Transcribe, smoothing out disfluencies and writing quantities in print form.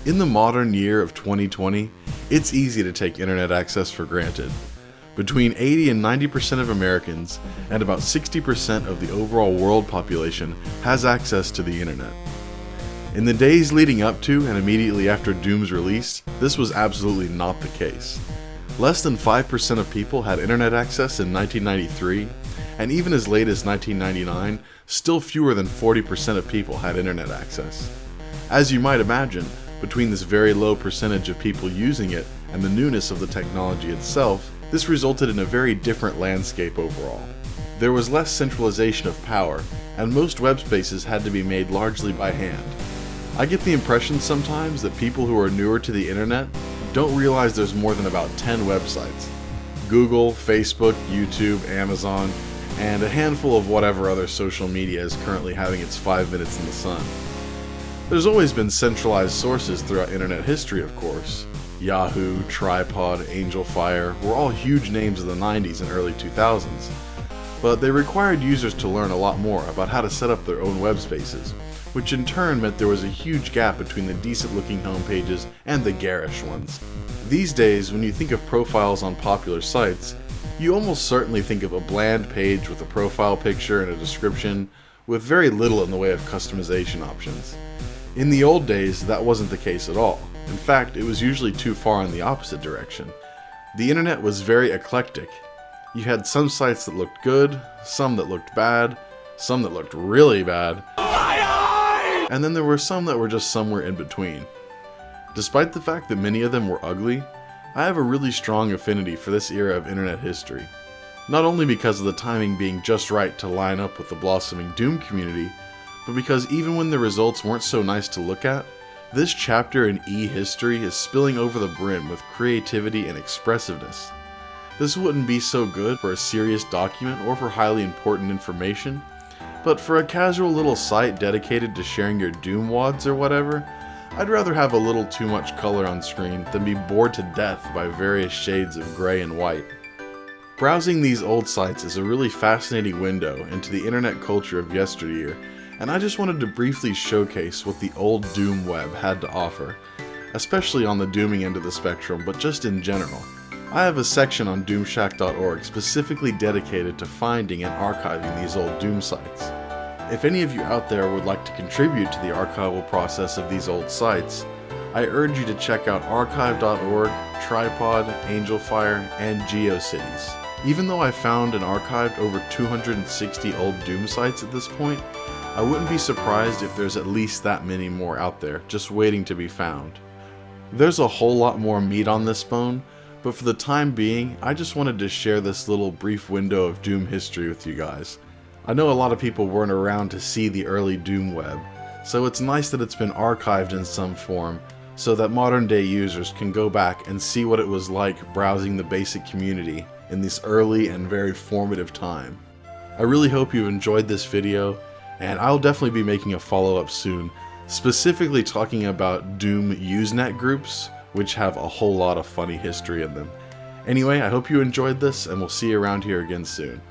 In the modern year of 2020, it's easy to take internet access for granted. Between 80 and 90% of Americans and about 60% of the overall world population has access to the internet. In the days leading up to and immediately after Doom's release, this was absolutely not the case. Less than 5% of people had internet access in 1993, and even as late as 1999, still fewer than 40% of people had internet access. As you might imagine, between this very low percentage of people using it and the newness of the technology itself, this resulted in a very different landscape overall. There was less centralization of power, and most web spaces had to be made largely by hand. I get the impression sometimes that people who are newer to the internet don't realize there's more than about 10 websites. Google, Facebook, YouTube, Amazon, and a handful of whatever other social media is currently having its 5 minutes in the sun. There's always been centralized sources throughout internet history, of course. Yahoo, Tripod, Angel Fire were all huge names of the 90s and early 2000s, but they required users to learn a lot more about how to set up their own web spaces, which in turn meant there was a huge gap between the decent-looking homepages and the garish ones. These days, when you think of profiles on popular sites, you almost certainly think of a bland page with a profile picture and a description, with very little in the way of customization options. In the old days, that wasn't the case at all. In fact, it was usually too far in the opposite direction. The internet was very eclectic. You had some sites that looked good, some that looked bad, some that looked really bad, and then there were some that were just somewhere in between. Despite the fact that many of them were ugly, I have a really strong affinity for this era of internet history. Not only because of the timing being just right to line up with the blossoming Doom community, but because even when the results weren't so nice to look at, this chapter in e-history is spilling over the brim with creativity and expressiveness. This wouldn't be so good for a serious document or for highly important information, but for a casual little site dedicated to sharing your Doom wads or whatever, I'd rather have a little too much color on screen than be bored to death by various shades of gray and white. Browsing these old sites is a really fascinating window into the internet culture of yesteryear, and I just wanted to briefly showcase what the old Doom web had to offer, especially on the dooming end of the spectrum, but just in general. I have a section on doomshack.org specifically dedicated to finding and archiving these old Doom sites. If any of you out there would like to contribute to the archival process of these old sites, I urge you to check out archive.org, Tripod, Angel Fire, and GeoCities. Even though I found and archived over 260 old Doom sites at this point, I wouldn't be surprised if there's at least that many more out there just waiting to be found. There's a whole lot more meat on this bone, but for the time being, I just wanted to share this little brief window of Doom history with you guys. I know a lot of people weren't around to see the early Doom web, so it's nice that it's been archived in some form so that modern day users can go back and see what it was like browsing the basic community in this early and very formative time. I really hope you enjoyed this video, and I'll definitely be making a follow-up soon, specifically talking about Doom Usenet groups, which have a whole lot of funny history in them. Anyway, I hope you enjoyed this, and we'll see you around here again soon.